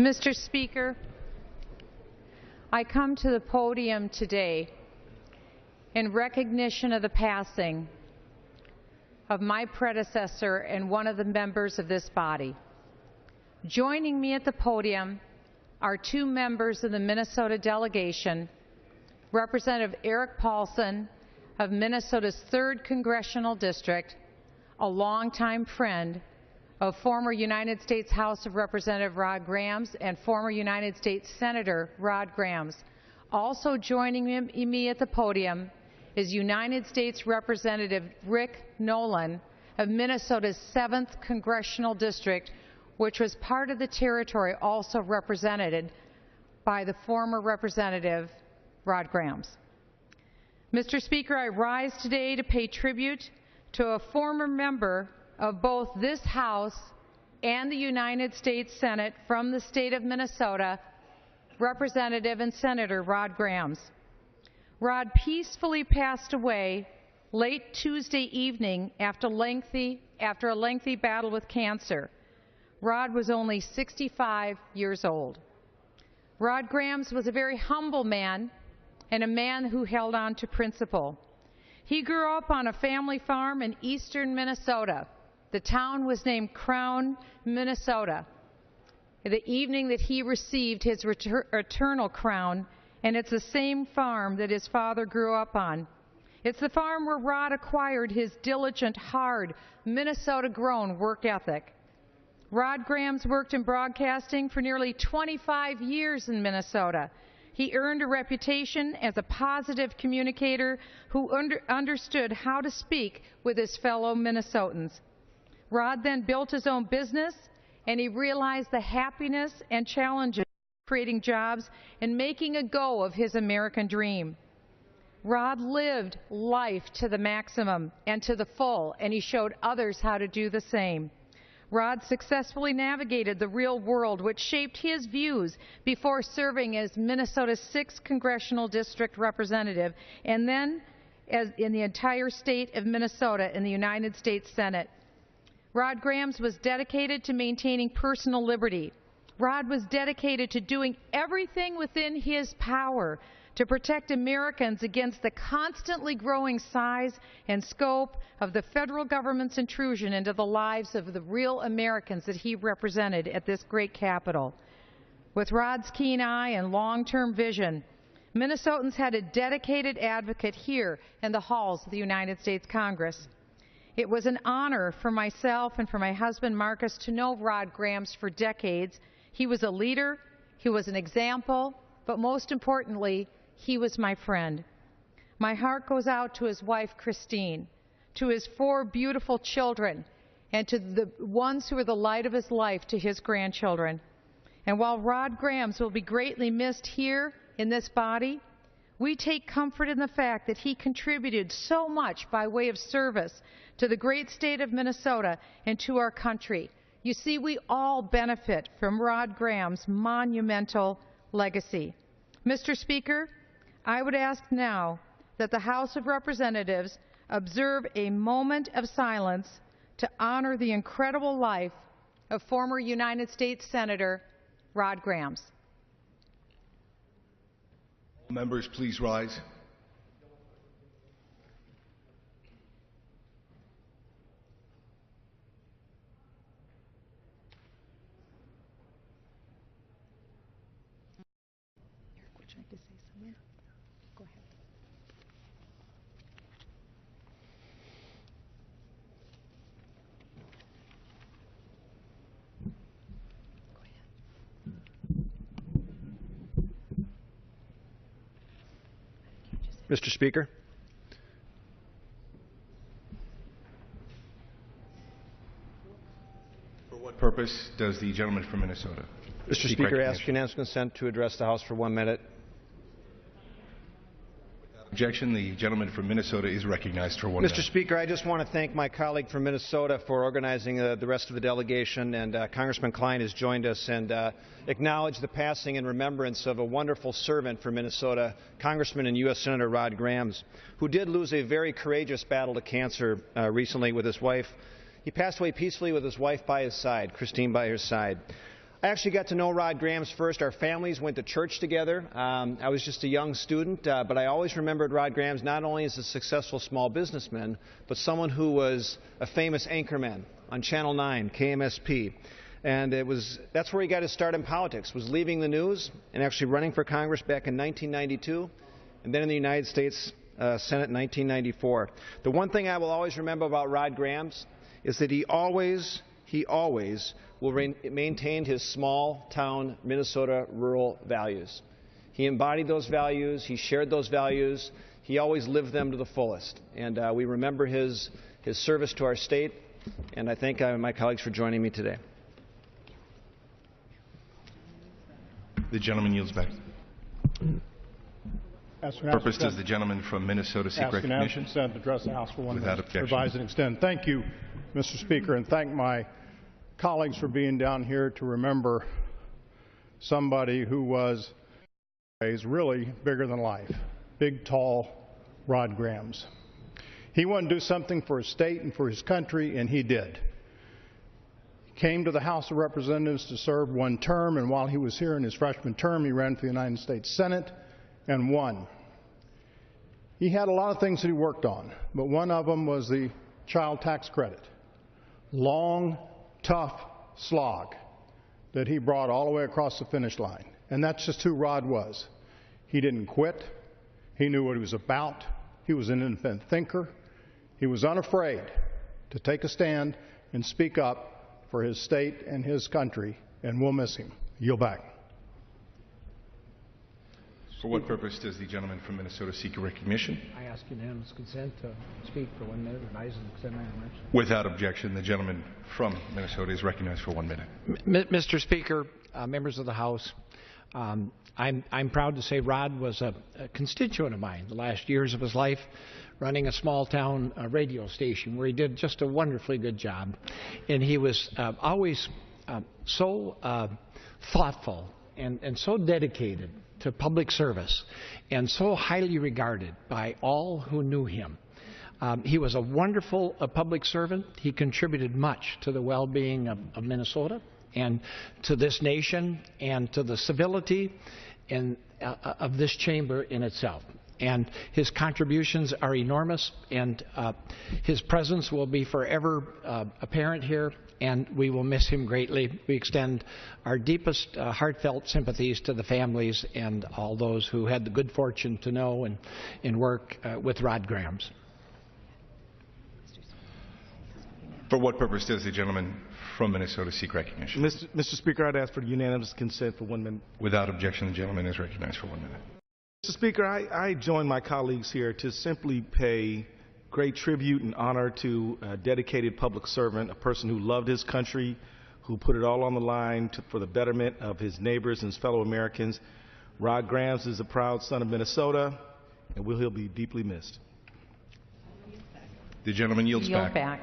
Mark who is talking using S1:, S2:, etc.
S1: Mr. Speaker, I come to the podium today in recognition of the passing of my predecessor and one of the members of this body. Joining me at the podium are two members of the Minnesota delegation, Representative Erik Paulsen of Minnesota's 3rd Congressional District, a longtime friend of former United States House of Representative Rod Grams and former United States Senator Rod Grams. Also joining me at the podium is United States Representative Rick Nolan of Minnesota's 7th Congressional District, which was part of the territory also represented by the former Representative Rod Grams. Mr. Speaker, I rise today to pay tribute to a former member of both this House and the United States Senate from the state of Minnesota, Representative and Senator Rod Grams. Rod peacefully passed away late Tuesday evening after a lengthy battle with cancer. Rod was only 65 years old. Rod Grams was a very humble man and a man who held on to principle. He grew up on a family farm in eastern Minnesota. The town was named Crown, Minnesota, the evening that he received his eternal crown, and it's the same farm that his father grew up on. It's the farm where Rod acquired his diligent, hard, Minnesota-grown work ethic. Rod Grams worked in broadcasting for nearly 25 years in Minnesota. He earned a reputation as a positive communicator who understood how to speak with his fellow Minnesotans. Rod then built his own business, and he realized the happiness and challenges of creating jobs and making a go of his American dream. Rod lived life to the maximum and to the full, and he showed others how to do the same. Rod successfully navigated the real world, which shaped his views before serving as Minnesota's 6th Congressional District representative, and then as in the entire state of Minnesota in the United States Senate. Rod Grams was dedicated to maintaining personal liberty. Rod was dedicated to doing everything within his power to protect Americans against the constantly growing size and scope of the federal government's intrusion into the lives of the real Americans that he represented at this great capital. With Rod's keen eye and long-term vision, Minnesotans had a dedicated advocate here in the halls of the United States Congress. It was an honor for myself and for my husband Marcus to know Rod Grams for decades. He was a leader, he was an example, but most importantly, he was my friend. My heart goes out to his wife Christine, to his 4 beautiful children, and to the ones who are the light of his life, to his grandchildren. And while Rod Grams will be greatly missed here in this body, we take comfort in the fact that he contributed so much by way of service to the great state of Minnesota and to our country. You see, we all benefit from Rod Grams' monumental legacy. Mr. Speaker, I would ask now that the House of Representatives observe a moment of silence to honor the incredible life of former United States Senator Rod Grams.
S2: Members, please rise.
S1: Eric, would you like to say something? Go ahead.
S3: Mr. Speaker.
S2: For what purpose does the gentleman from Minnesota?
S3: Mr. Speaker, I ask unanimous consent to address the House for 1 minute.
S2: Objection. The gentleman from Minnesota is recognized for 1 minute.
S3: Mr. Speaker, I just want to thank my colleague from Minnesota for organizing the rest of the delegation, and Congressman Kline has joined us, and acknowledge the passing and remembrance of a wonderful servant for Minnesota, Congressman and U.S. Senator Rod Grams, who did lose a very courageous battle to cancer recently with his wife. He passed away peacefully with his wife by his side, Christine by his side. I actually got to know Rod Grams first. Our families went to church together. I was just a young student, but I always remembered Rod Grams not only as a successful small businessman, but someone who was a famous anchorman on Channel 9, KMSP. And that's where he got his start in politics, was leaving the news and actually running for Congress back in 1992, and then in the United States Senate in 1994. The one thing I will always remember about Rod Grams is that he always maintained his small-town Minnesota rural values. He embodied those values. He shared those values. He always lived them to the fullest. And we remember his service to our state. And I thank my colleagues for joining me today.
S2: The gentleman yields back. Purpose does the gentleman from Minnesota seek recognition?
S4: Consent to address the House for 1 minute.
S2: Without objection.
S4: Revise and extend. Thank you, Mr. Speaker, and thank my colleagues for being down here to remember somebody who was really bigger than life. Big, tall Rod Grams. He wanted to do something for his state and for his country, and he did. He came to the House of Representatives to serve 1 term, and while he was here in his freshman term, he ran for the United States Senate and won. He had a lot of things that he worked on, but one of them was the child tax credit. Long, tough slog that he brought all the way across the finish line. And that's just who Rod was. He didn't quit. He knew what he was about. He was an independent thinker. He was unafraid to take a stand and speak up for his state and his country, and we'll miss him. Yield back.
S2: For what purpose does the gentleman from Minnesota seek recognition?
S5: I ask unanimous consent to speak for 1 minute. Revise and extend my remarks.
S2: Without objection, the gentleman from Minnesota is recognized for 1 minute.
S5: Mr. Speaker, members of the House, I'm proud to say Rod was a constituent of mine the last years of his life, running a small-town radio station where he did just a wonderfully good job. And he was always so thoughtful and so dedicated to public service and so highly regarded by all who knew him. He was a wonderful public servant. He contributed much to the well-being of Minnesota and to this nation and to the civility of this chamber in itself. And his contributions are enormous, and his presence will be forever apparent here, and we will miss him greatly. We extend our deepest heartfelt sympathies to the families and all those who had the good fortune to know and work with Rod Grams.
S2: For what purpose does the gentleman from Minnesota seek recognition?
S6: Mr. Speaker, I'd ask for unanimous consent for 1 minute.
S2: Without objection, the gentleman is recognized for 1 minute.
S6: Mr. Speaker, I join my colleagues here to simply pay great tribute and honor to a dedicated public servant, a person who loved his country, who put it all on the line for the betterment of his neighbors and his fellow Americans. Rod Grams is a proud son of Minnesota, and he'll be deeply missed.
S2: The gentleman yields back.